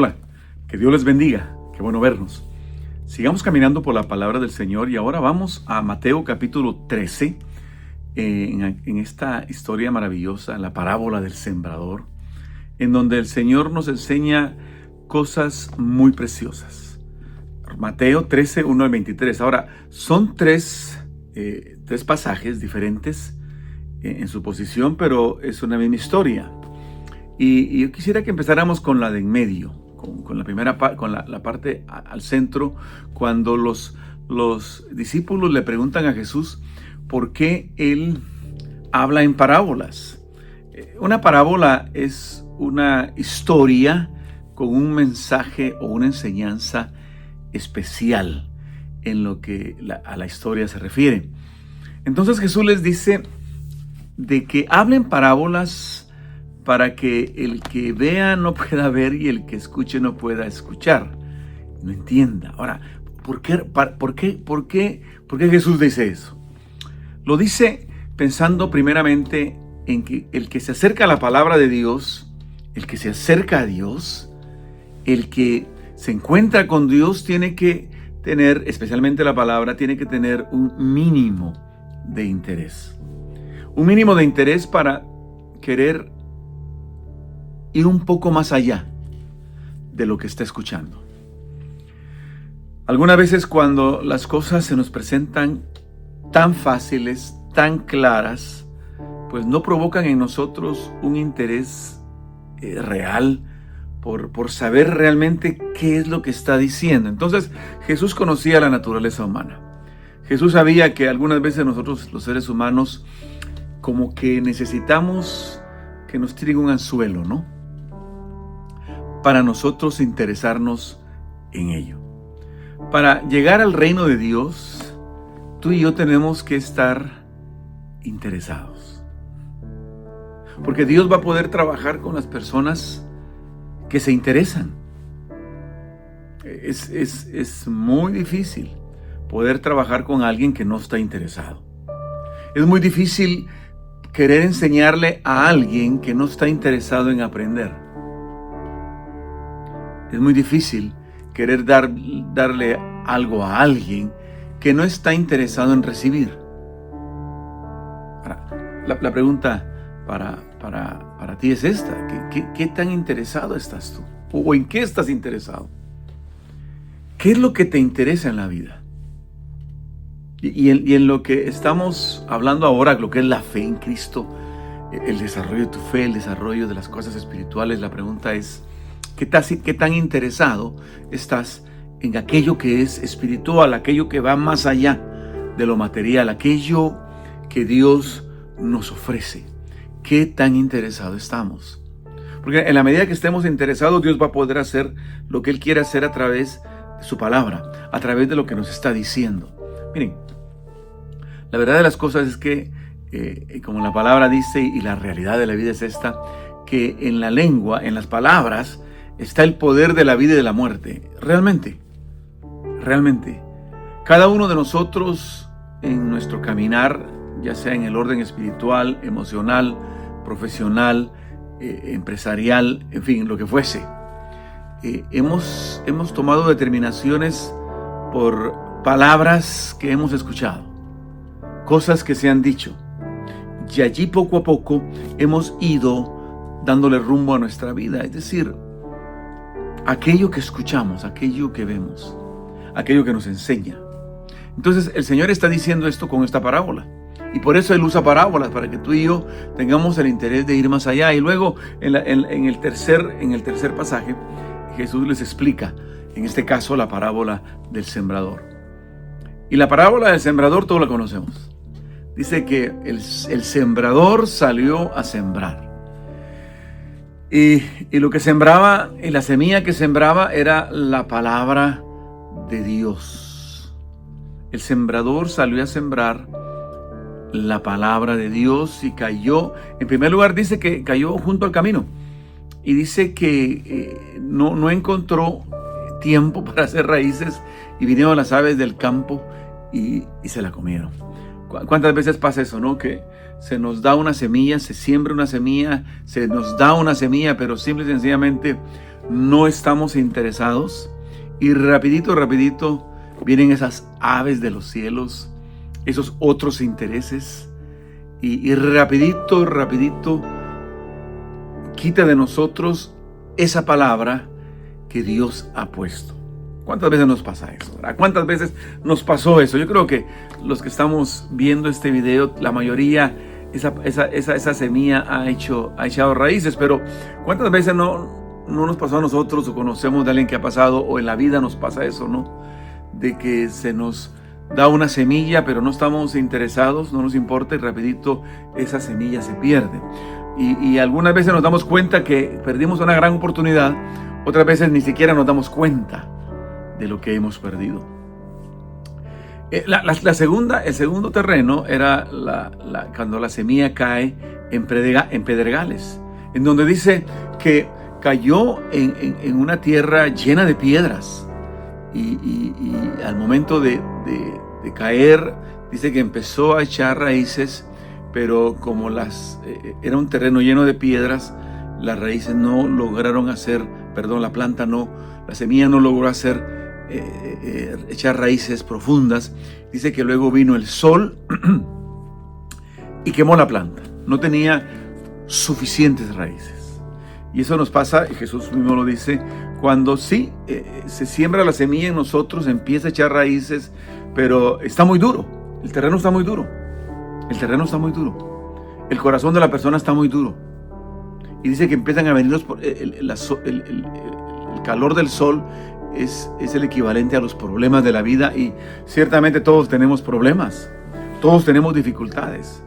Hola, que Dios les bendiga, qué bueno vernos. Sigamos caminando por la palabra del Señor y ahora vamos a Mateo capítulo 13, en esta historia maravillosa, la parábola del sembrador, en donde el Señor nos enseña cosas muy preciosas. Mateo 13, 1 al 23. Ahora, son tres pasajes diferentes en su posición, pero es una misma historia. Y yo quisiera que empezáramos con la de en medio, con la primera con la parte al centro, cuando los discípulos le preguntan a Jesús por qué Él habla en parábolas. Una parábola es una historia con un mensaje o una enseñanza especial en lo que a la historia se refiere. Entonces Jesús les dice de que hablen parábolas para que el que vea no pueda ver y el que escuche no pueda escuchar, no entienda. Ahora, ¿por qué Jesús dice eso? Lo dice pensando primeramente en que el que se acerca a la palabra de Dios, el que se acerca a Dios, el que se encuentra con Dios tiene que tener, especialmente la palabra, tiene que tener un mínimo de interés. Un mínimo de interés para querer ir un poco más allá de lo que está escuchando. Algunas veces cuando las cosas se nos presentan tan fáciles, tan claras, pues no provocan en nosotros un interés real por saber realmente qué es lo que está diciendo. Entonces Jesús conocía la naturaleza humana. Jesús sabía que algunas veces nosotros los seres humanos como que necesitamos que nos tiren un anzuelo, ¿no? Para nosotros interesarnos en ello. Para llegar al reino de Dios, tú y yo tenemos que estar interesados. Porque Dios va a poder trabajar con las personas que se interesan. Es muy difícil poder trabajar con alguien que no está interesado. Es muy difícil querer enseñarle a alguien que no está interesado en aprender. Es muy difícil querer darle algo a alguien que no está interesado en recibir. La pregunta para ti es esta. ¿Qué tan interesado estás tú? ¿O en qué estás interesado? ¿Qué es lo que te interesa en la vida? Y en lo que estamos hablando ahora, lo que es la fe en Cristo, el desarrollo de tu fe, el desarrollo de las cosas espirituales, la pregunta es, ¿qué tan interesado estás en aquello que es espiritual, aquello que va más allá de lo material, aquello que Dios nos ofrece? ¿Qué tan interesado estamos? Porque en la medida que estemos interesados, Dios va a poder hacer lo que Él quiere hacer a través de su palabra, a través de lo que nos está diciendo. Miren, la verdad de las cosas es que, como la palabra dice, y la realidad de la vida es esta, que en la lengua, en las palabras, está el poder de la vida y de la muerte. Realmente. Cada uno de nosotros en nuestro caminar, ya sea en el orden espiritual, emocional, profesional, empresarial, en fin, lo que fuese, hemos tomado determinaciones por palabras que hemos escuchado, cosas que se han dicho, y allí poco a poco hemos ido dándole rumbo a nuestra vida, es decir, aquello que escuchamos, aquello que vemos, aquello que nos enseña. Entonces el Señor está diciendo esto con esta parábola, y por eso Él usa parábolas, para que tú y yo tengamos el interés de ir más allá. Y luego en el tercer pasaje Jesús les explica, en este caso, la parábola del sembrador. Y la parábola del sembrador todos la conocemos. Dice que el sembrador salió a sembrar. Y lo que sembraba, y la semilla que sembraba, era la palabra de Dios. El sembrador salió a sembrar la palabra de Dios y cayó, en primer lugar dice que cayó junto al camino. Y dice que no encontró tiempo para hacer raíces y vinieron las aves del campo y se la comieron. ¿Cuántas veces pasa eso, no? Que se nos da una semilla, se siembra una semilla, se nos da una semilla, pero simple y sencillamente no estamos interesados y rapidito vienen esas aves de los cielos, esos otros intereses y rapidito quita de nosotros esa palabra que Dios ha puesto. ¿Cuántas veces nos pasa eso? ¿Verdad? ¿Cuántas veces nos pasó eso? Yo creo que los que estamos viendo este video, la mayoría, esa semilla ha echado raíces, pero ¿cuántas veces no nos pasó a nosotros o conocemos de alguien que ha pasado o en la vida nos pasa eso, ¿no? De que se nos da una semilla, pero no estamos interesados, no nos importa y rapidito esa semilla se pierde. Y algunas veces nos damos cuenta que perdimos una gran oportunidad, otras veces ni siquiera nos damos cuenta de lo que hemos perdido. El segundo terreno era cuando la semilla cae en pedregales, en donde dice que cayó en una tierra llena de piedras y al momento de caer, dice que empezó a echar raíces, pero como era un terreno lleno de piedras, las raíces no lograron la semilla no logró echar raíces profundas. Dice que luego vino el sol y quemó la planta. No tenía suficientes raíces. Y eso nos pasa, y Jesús mismo lo dice, cuando se siembra la semilla en nosotros, empieza a echar raíces, pero está muy duro. El terreno está muy duro. El corazón de la persona está muy duro. Y dice que empiezan a venir el calor del sol. Es el equivalente a los problemas de la vida y ciertamente todos tenemos problemas, todos tenemos dificultades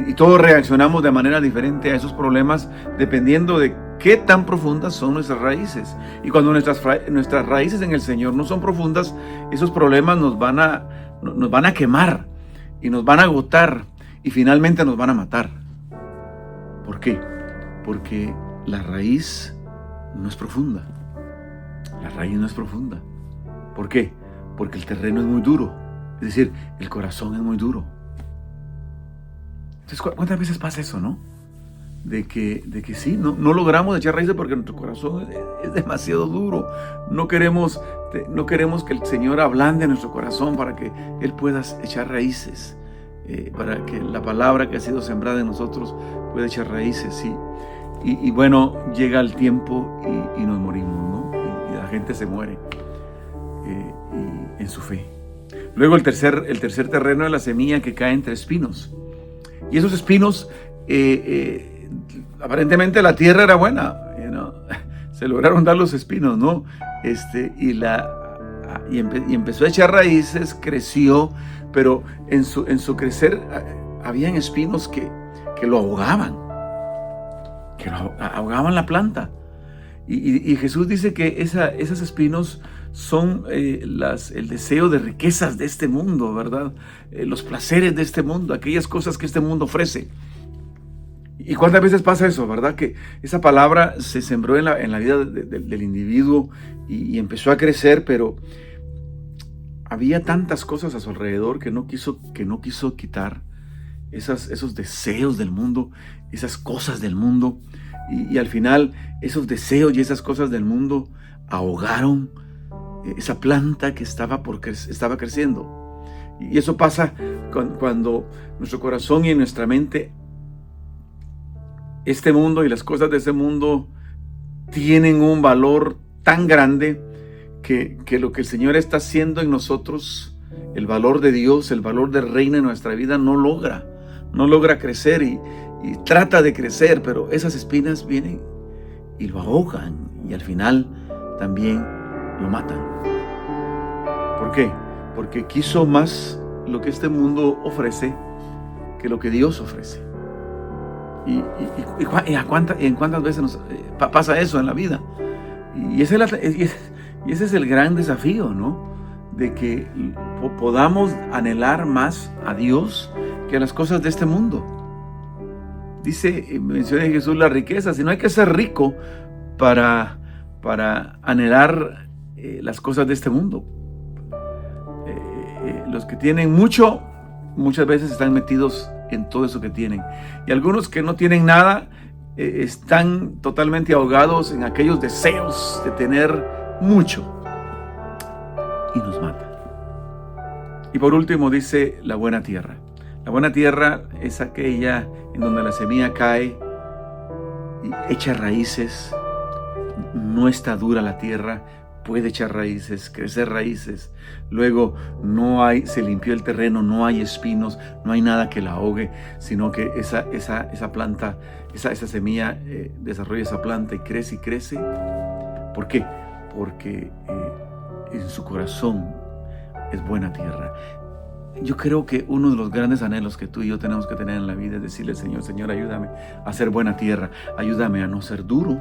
y todos reaccionamos de manera diferente a esos problemas dependiendo de qué tan profundas son nuestras raíces. Y cuando nuestras raíces en el Señor no son profundas, esos problemas nos van a quemar y nos van a agotar y finalmente nos van a matar. ¿Por qué? Porque la raíz no es profunda. La raíz no es profunda. ¿Por qué? Porque el terreno es muy duro. Es decir, el corazón es muy duro. Entonces, ¿cuántas veces pasa eso, no? De que sí, no logramos echar raíces porque nuestro corazón es demasiado duro. No queremos que el Señor ablande nuestro corazón para que Él pueda echar raíces. Para que la palabra que ha sido sembrada en nosotros pueda echar raíces, sí. Y bueno, llega el tiempo y nos morimos, ¿no? La gente se muere en su fe. Luego el tercer terreno es la semilla que cae entre espinos. Y esos espinos, aparentemente la tierra era buena, se lograron dar los espinos, ¿no? Y empezó a echar raíces, creció, pero en su crecer habían espinos que lo ahogaban, ahogaban la planta. Y Jesús dice que esos espinos son el deseo de riquezas de este mundo, ¿verdad? Los placeres de este mundo, aquellas cosas que este mundo ofrece. ¿Y cuántas veces pasa eso, verdad? Que esa palabra se sembró en la vida del individuo y empezó a crecer, pero había tantas cosas a su alrededor que no quiso quitar esos deseos del mundo, esas cosas del mundo. Y al final esos deseos y esas cosas del mundo ahogaron esa planta que estaba creciendo. Y eso pasa cuando nuestro corazón y nuestra mente, este mundo y las cosas de ese mundo tienen un valor tan grande que lo que el Señor está haciendo en nosotros, el valor de Dios, el valor del reino en nuestra vida no logra crecer y trata de crecer, pero esas espinas vienen y lo ahogan y al final también lo matan. ¿Por qué? Porque quiso más lo que este mundo ofrece que lo que Dios ofrece. ¿En cuántas veces pasa eso en la vida? Y ese es el gran desafío, ¿no? De que podamos anhelar más a Dios que a las cosas de este mundo. Menciona Jesús la riqueza, si no hay que ser rico para anhelar las cosas de este mundo. Los que tienen mucho, muchas veces están metidos en todo eso que tienen. Y algunos que no tienen nada, están totalmente ahogados en aquellos deseos de tener mucho y nos mata. Y por último dice la buena tierra. La buena tierra es aquella en donde la semilla cae y echa raíces, no está dura la tierra, puede echar raíces, crecer raíces. Luego se limpió el terreno, no hay espinos, no hay nada que la ahogue, sino que esa planta, esa semilla desarrolla esa planta y crece y crece. ¿Por qué? Porque en su corazón es buena tierra. Yo creo que uno de los grandes anhelos que tú y yo tenemos que tener en la vida es decirle al Señor: Señor, ayúdame a ser buena tierra, ayúdame a no ser duro.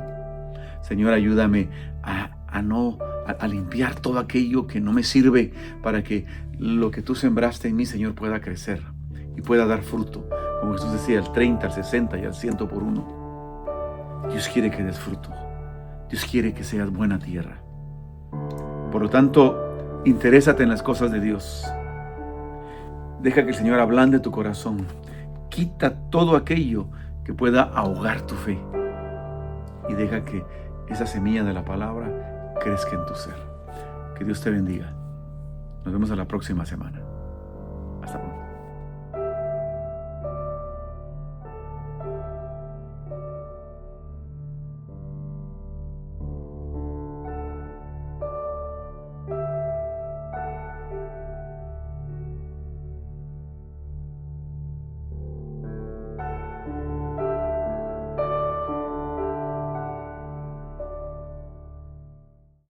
Señor, ayúdame a limpiar todo aquello que no me sirve, para que lo que tú sembraste en mí, Señor, pueda crecer y pueda dar fruto. Como Jesús decía, al 30, al 60 y al 100 por uno. Dios quiere que des fruto. Dios quiere que seas buena tierra. Por lo tanto, interésate en las cosas de Dios. Deja que el Señor ablande tu corazón. Quita todo aquello que pueda ahogar tu fe. Y deja que esa semilla de la palabra crezca en tu ser. Que Dios te bendiga. Nos vemos en la próxima semana. Hasta pronto.